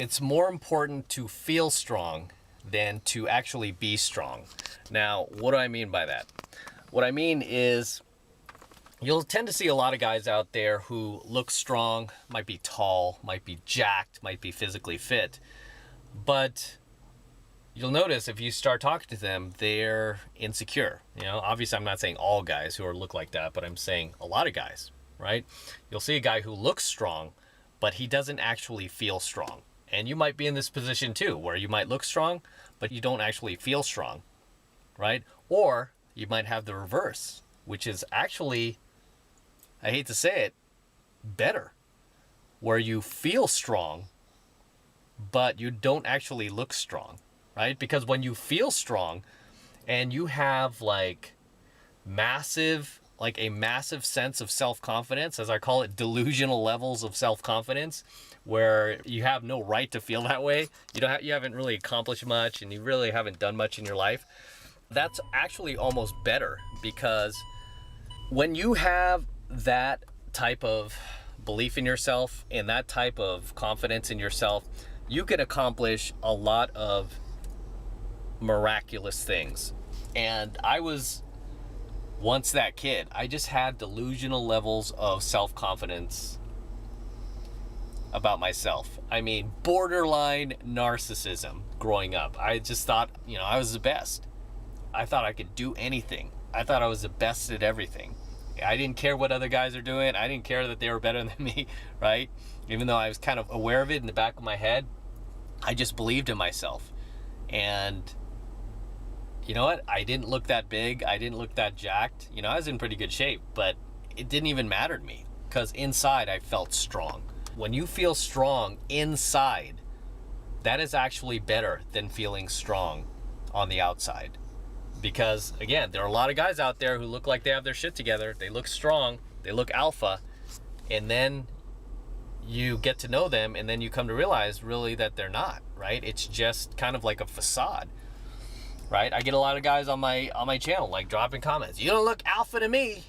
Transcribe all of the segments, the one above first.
it's more important to feel strong than to actually be strong. Now, what do I mean by that? What I mean is you'll tend to see a lot of guys out there who look strong, might be tall, might be jacked, might be physically fit, but you'll notice if you start talking to them, they're insecure. Obviously I'm not saying all guys who look like that, but I'm saying a lot of guys, right? You'll see a guy who looks strong, but he doesn't actually feel strong. And you might be in this position too, where you might look strong, but you don't actually feel strong, right? Or you might have the reverse, which is actually, I hate to say it, better, where you feel strong, but you don't actually look strong, right? Because when you feel strong and you have a massive sense of self-confidence, as I call it, delusional levels of self-confidence, where you have no right to feel that way. You haven't really accomplished much and you really haven't done much in your life. That's actually almost better, because when you have that type of belief in yourself and that type of confidence in yourself, you can accomplish a lot of miraculous things. And I was once that kid. I just had delusional levels of self-confidence about myself. I mean, borderline narcissism growing up. I just thought, I was the best. I thought I could do anything. I thought I was the best at everything. I didn't care what other guys are doing. I didn't care that they were better than me, right? Even though I was kind of aware of it in the back of my head, I just believed in myself. And you know what? I didn't look that big. I didn't look that jacked. I was in pretty good shape, but it didn't even matter to me, because inside I felt strong. When you feel strong inside, that is actually better than feeling strong on the outside. Because again, there are a lot of guys out there who look like they have their shit together. They look strong, they look alpha, and then you get to know them and then you come to realize really that they're not, right? It's just kind of like a facade, right? I get a lot of guys on my channel dropping comments. You don't look alpha to me.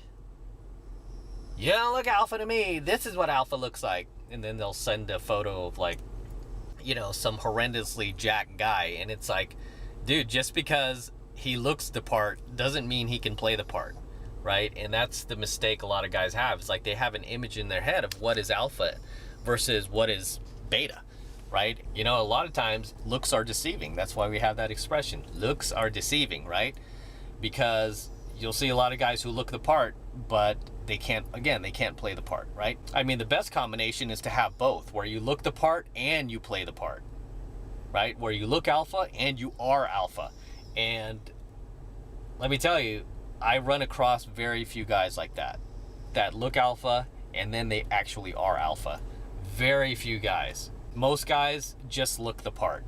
You don't look alpha to me. This is what alpha looks like. And then they'll send a photo of some horrendously jacked guy. And it's like, dude, just because he looks the part doesn't mean he can play the part, right? And that's the mistake a lot of guys have. It's like they have an image in their head of what is alpha versus what is beta, right? A lot of times looks are deceiving. That's why we have that expression. Looks are deceiving, right? Because you'll see a lot of guys who look the part, but they can't play the part, right? I mean, the best combination is to have both, where you look the part and you play the part, right? Where you look alpha and you are alpha. And let me tell you, I run across very few guys like that look alpha and then they actually are alpha. Very few guys. Most guys just look the part.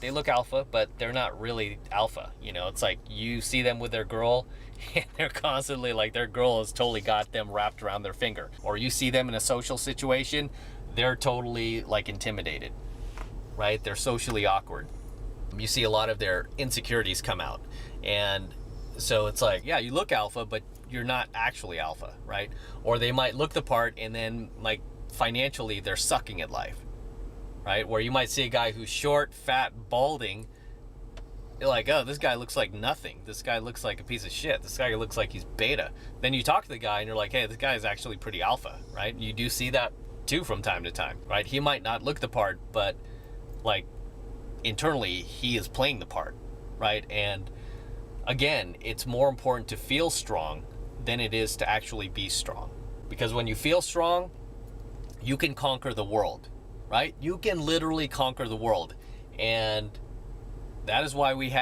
They look alpha, but they're not really alpha. It's like you see them with their girl and they're constantly their girl has totally got them wrapped around their finger. Or you see them in a social situation, they're totally intimidated, right? They're socially awkward. You see a lot of their insecurities come out. And so it's yeah, you look alpha, but you're not actually alpha, right? Or they might look the part and then financially they're sucking at life, right? Where you might see a guy who's short, fat, balding. You're like, oh, this guy looks like nothing. This guy looks like a piece of shit. This guy looks like he's beta. Then you talk to the guy and you're like, hey, this guy is actually pretty alpha, right? You do see that too from time to time, right? He might not look the part, but internally he is playing the part, right? And again, it's more important to feel strong than it is to actually be strong. Because when you feel strong, you can conquer the world, right? You can literally conquer the world. And that is why we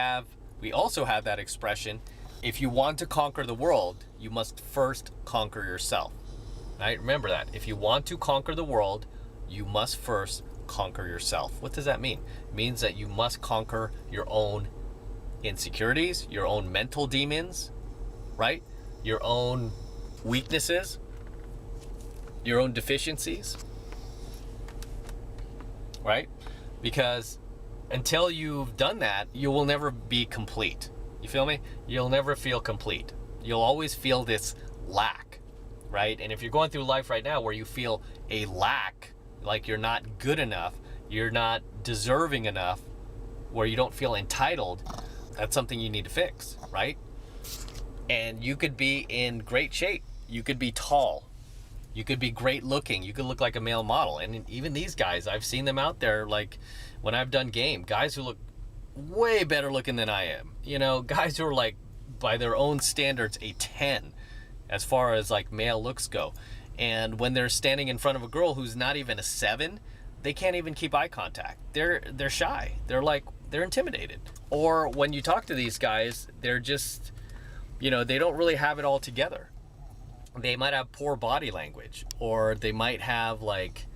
also have that expression, if you want to conquer the world, you must first conquer yourself, right? Remember that. If you want to conquer the world, you must first conquer yourself. What does that mean? It means that you must conquer your own insecurities, your own mental demons, right? Your own weaknesses, your own deficiencies, right? Because until you've done that, you will never be complete. You feel me? You'll never feel complete. You'll always feel this lack, right? And if you're going through life right now where you feel a lack, like you're not good enough, you're not deserving enough, where you don't feel entitled, that's something you need to fix, right? And you could be in great shape. You could be tall. You could be great looking. You could look like a male model. And even these guys, I've seen them out there, like when I've done game, guys who look way better looking than I am. You know, guys who are like, by their own standards, a 10 as far as like male looks go. And when they're standing in front of a girl who's not even a 7, they can't even keep eye contact. They're shy. They're intimidated. Or when you talk to these guys, they're just, you know, they don't really have it all together. They might have poor body language, or they might have like,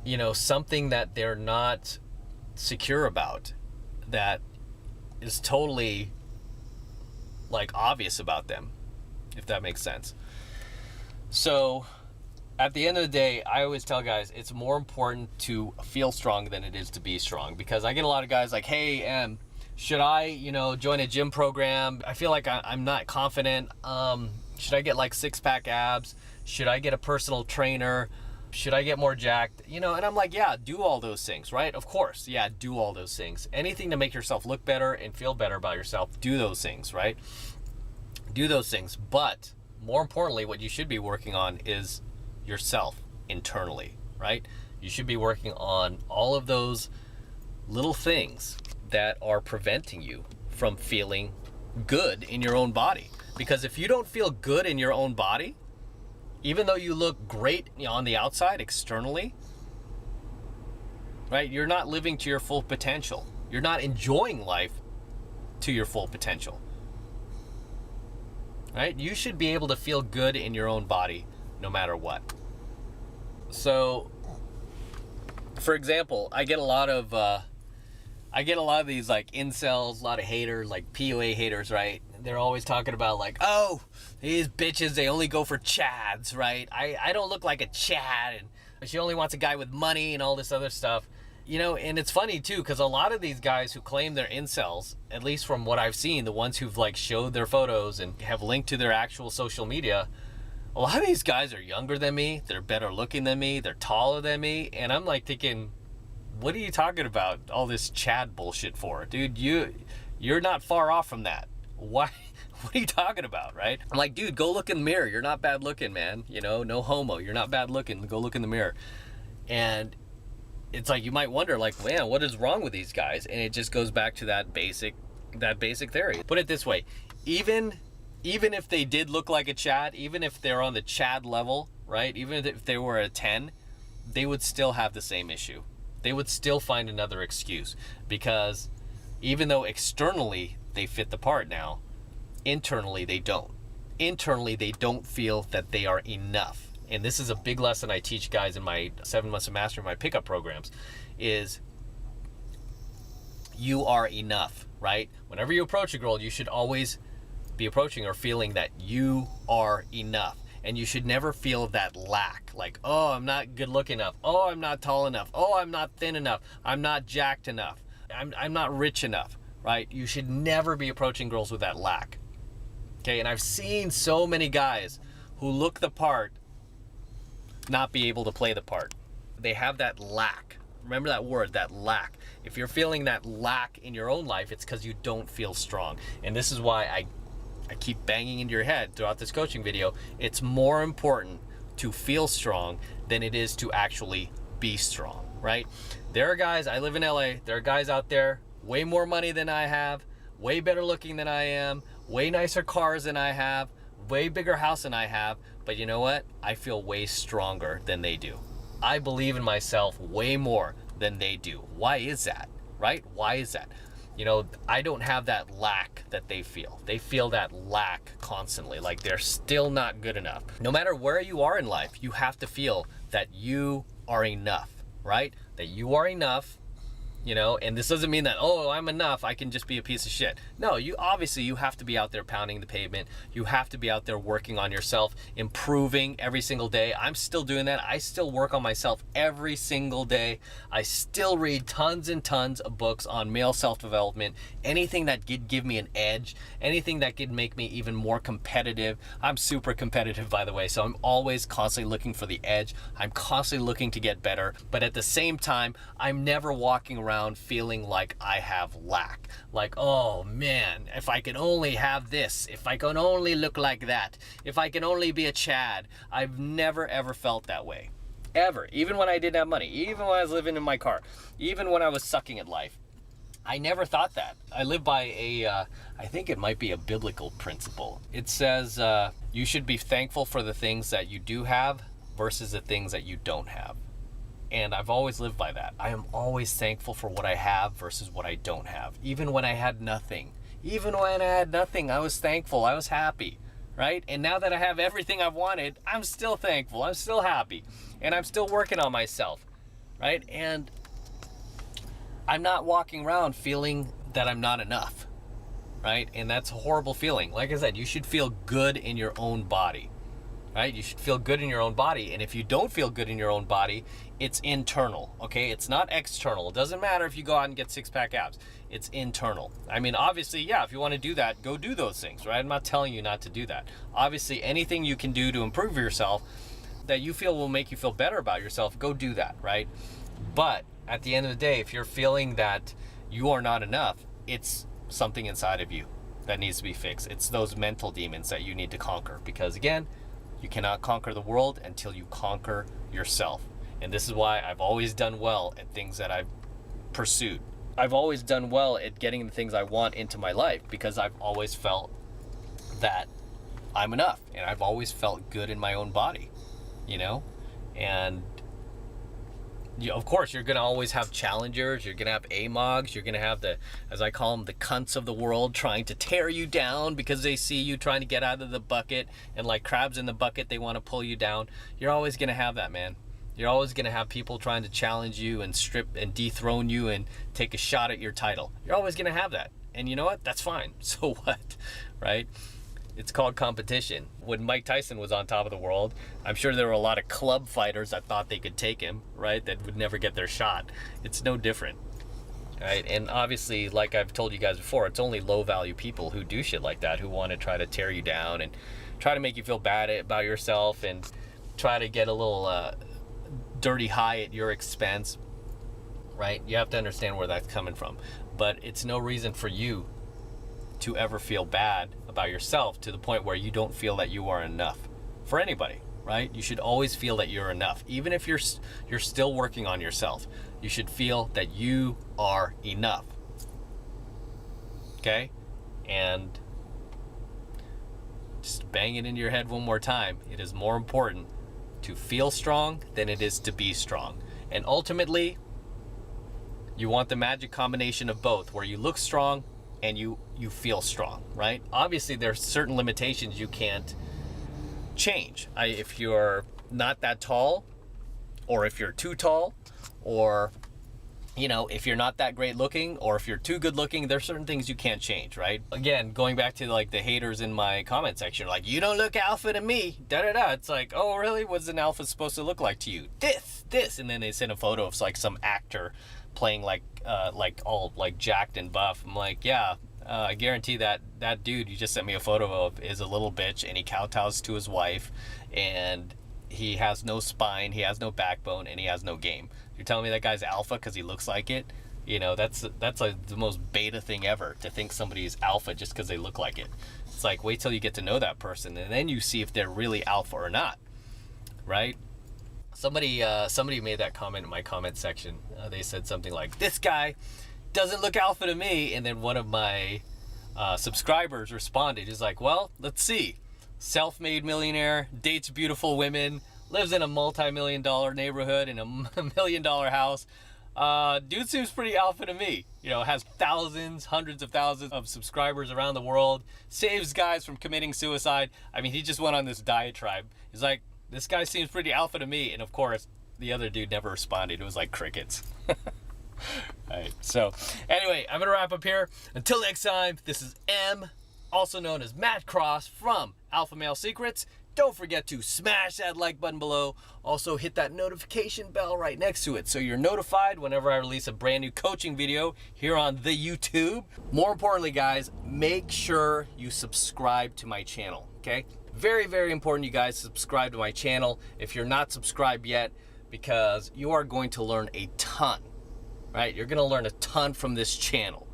you know, something that they're not secure about that is totally like obvious about them, if that makes sense. So at the end of the day, I always tell guys it's more important to feel strong than it is to be strong, because I get a lot of guys like, hey, should I, you know, join a gym program? I feel like I'm not confident. Should I get like 6-pack abs? Should I get a personal trainer? Should I get more jacked? You know, and I'm like, yeah, do all those things, right? Of course, yeah, do all those things. Anything to make yourself look better and feel better about yourself, do those things, right? Do those things. But more importantly, what you should be working on is yourself internally, right? You should be working on all of those little things that are preventing you from feeling good in your own body. Because if you don't feel good in your own body, even though you look great, you know, on the outside, externally, right? You're not living to your full potential. You're not enjoying life to your full potential, right? You should be able to feel good in your own body no matter what. So, for example, I get a lot of these like incels, a lot of haters, like POA haters, right? They're always talking about like, oh, these bitches, they only go for chads, right? I don't look like a chad, and she only wants a guy with money and all this other stuff. You know, and it's funny too, because a lot of these guys who claim they're incels, at least from what I've seen, the ones who've like showed their photos and have linked to their actual social media, a lot of these guys are younger than me, they're better looking than me, they're taller than me, and I'm like thinking, what are you talking about all this Chad bullshit for? Dude, you're not far off from that. Why? What are you talking about, right? I'm like, dude, go look in the mirror. You're not bad looking, man. You know, no homo. You're not bad looking. Go look in the mirror. And it's like, you might wonder, like, man, what is wrong with these guys? And it just goes back to that basic theory. Put it this way, even if they did look like a Chad, even if they're on the Chad level, right? Even if they were a 10, they would still have the same issue. They would still find another excuse, because even though externally they fit the part now, internally they don't. Internally they don't feel that they are enough. And this is a big lesson I teach guys in my 7 months of mastery, my pickup programs, is you are enough, right? Whenever you approach a girl, you should always be approaching her feeling that you are enough. And you should never feel that lack, like, oh, I'm not good looking enough. Oh, I'm not tall enough. Oh, I'm not thin enough. I'm not jacked enough. I'm not rich enough, right? You should never be approaching girls with that lack. Okay, and I've seen so many guys who look the part not be able to play the part. They have that lack. Remember that word, that lack. If you're feeling that lack in your own life, it's because you don't feel strong. And this is why I keep banging into your head throughout this coaching video. It's more important to feel strong than it is to actually be strong, right? There are guys, I live in LA, there are guys out there, way more money than I have, way better looking than I am, way nicer cars than I have, way bigger house than I have, but you know what? I feel way stronger than they do. I believe in myself way more than they do. Why is that, right? Why is that? You know, I don't have that lack that they feel. They feel that lack constantly, like they're still not good enough. No matter where you are in life, you have to feel that you are enough, right? That you are enough And this doesn't mean that, oh, I'm enough, I can just be a piece of shit. No, you have to be out there pounding the pavement. You have to be out there working on yourself, improving every single day. I'm still doing that. I still work on myself every single day. I still read tons and tons of books on male self-development, anything that could give me an edge, anything that could make me even more competitive. I'm super competitive, by the way, so I'm always constantly looking for the edge. I'm constantly looking to get better, but at the same time, I'm never walking around feeling like I have lack. Like, oh man, if I could only have this, if I could only look like that, if I could only be a Chad. I've never ever felt that way. Ever. Even when I didn't have money, even when I was living in my car, even when I was sucking at life. I never thought that. I live by I think it might be a biblical principle. It says you should be thankful for the things that you do have versus the things that you don't have. And I've always lived by that. I am always thankful for what I have versus what I don't have. Even when I had nothing. Even when I had nothing, I was thankful. I was happy, right? And now that I have everything I've wanted, I'm still thankful. I'm still happy. And I'm still working on myself, right? And I'm not walking around feeling that I'm not enough, right? And that's a horrible feeling. Like I said, you should feel good in your own body. Right? You should feel good in your own body. And if you don't feel good in your own body, it's internal, okay? It's not external. It doesn't matter if you go out and get six-pack abs. It's internal. I mean, obviously, yeah, if you want to do that, go do those things, right? I'm not telling you not to do that. Obviously, anything you can do to improve yourself that you feel will make you feel better about yourself, go do that, right? But at the end of the day, if you're feeling that you are not enough, it's something inside of you that needs to be fixed. It's those mental demons that you need to conquer. Because again, you cannot conquer the world until you conquer yourself. And this is why I've always done well at things that I've pursued. I've always done well at getting the things I want into my life because I've always felt that I'm enough. And I've always felt good in my own body, And of course, you're going to always have challengers. You're going to have AMOGs. You're going to have as I call them, the cunts of the world trying to tear you down because they see you trying to get out of the bucket. And like crabs in the bucket, they want to pull you down. You're always going to have that, man. You're always going to have people trying to challenge you and strip and dethrone you and take a shot at your title. You're always going to have that. And you know what? That's fine. So what? Right? It's called competition. When Mike Tyson was on top of the world, I'm sure there were a lot of club fighters that thought they could take him, right? That would never get their shot. It's no different, right? And obviously, like I've told you guys before, it's only low-value people who do shit like that, who want to try to tear you down and try to make you feel bad about yourself and try to get a little dirty high at your expense, right? You have to understand where that's coming from. But it's no reason for you to ever feel bad about yourself to the point where you don't feel that you are enough for anybody, right? You should always feel that you're enough. Even if you're still working on yourself, you should feel that you are enough. Okay? And just bang it into your head one more time. It is more important to feel strong than it is to be strong. And ultimately, you want the magic combination of both, where you look strong and you feel strong, right? Obviously, there's certain limitations you can't change. If you're not that tall, or if you're too tall, or if you're not that great looking, or if you're too good looking, there's certain things you can't change, right? Again, going back to like the haters in my comment section, like, you don't look alpha to me, da-da-da. It's like, oh, really? What's an alpha supposed to look like to you? This. And then they send a photo of like some actor playing like all like jacked and buff. I'm like, yeah, I guarantee that dude you just sent me a photo of is a little bitch, and he kowtows to his wife, and he has no spine, he has no backbone, and he has no game. You're telling me that guy's alpha because he looks like it? That's like the most beta thing ever, to think somebody is alpha just because they look like it. It's like, wait till you get to know that person, and then you see if they're really alpha or not, right? Somebody made that comment in my comment section. They said something like, this guy doesn't look alpha to me. And then one of my subscribers responded. He's like, well, let's see. Self-made millionaire, dates beautiful women, lives in a multi-million-dollar neighborhood in a $1 million house. Dude seems pretty alpha to me. Has thousands, hundreds of thousands of subscribers around the world, saves guys from committing suicide. I mean, he just went on this diatribe. He's like, this guy seems pretty alpha to me. And of course, the other dude never responded. It was like crickets. All right. So anyway, I'm gonna wrap up here. Until next time, this is M, also known as Matt Cross from Alpha Male Secrets. Don't forget to smash that like button below. Also hit that notification bell right next to it so you're notified whenever I release a brand new coaching video here on the YouTube. More importantly, guys, make sure you subscribe to my channel, okay? Very, very important you guys subscribe to my channel if you're not subscribed yet, because you are going to learn a ton, right? You're gonna learn a ton from this channel.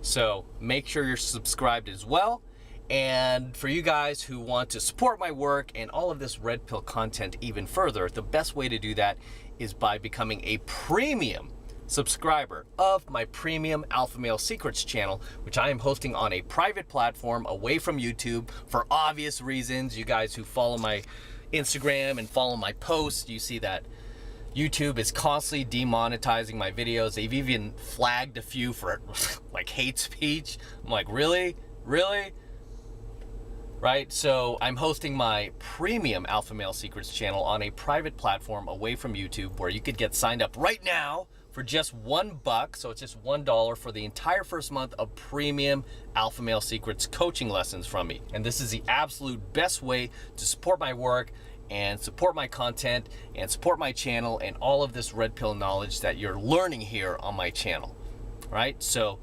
So make sure you're subscribed as well. And for you guys who want to support my work and all of this red pill content even further, the best way to do that is by becoming a premium subscriber of my premium Alpha Male Secrets channel, which I am hosting on a private platform away from YouTube for obvious reasons. You guys who follow my Instagram and follow my posts, you see that YouTube is constantly demonetizing my videos. They've even flagged a few for like hate speech. I'm like, really? Really? Right? So I'm hosting my premium Alpha Male Secrets channel on a private platform away from YouTube where you could get signed up right now for just $1. So it's just $1 for the entire first month of premium Alpha Male Secrets coaching lessons from me. And this is the absolute best way to support my work and support my content and support my channel and all of this red pill knowledge that you're learning here on my channel, right? So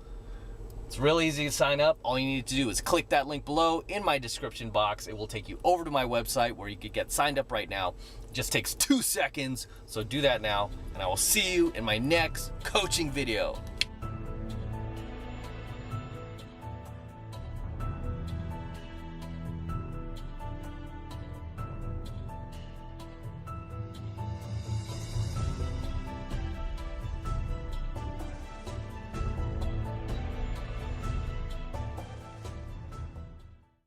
it's real easy to sign up. All you need to do is click that link below in my description box. It will take you over to my website where you could get signed up right now. It just takes 2 seconds, so do that now, and I will see you in my next coaching video.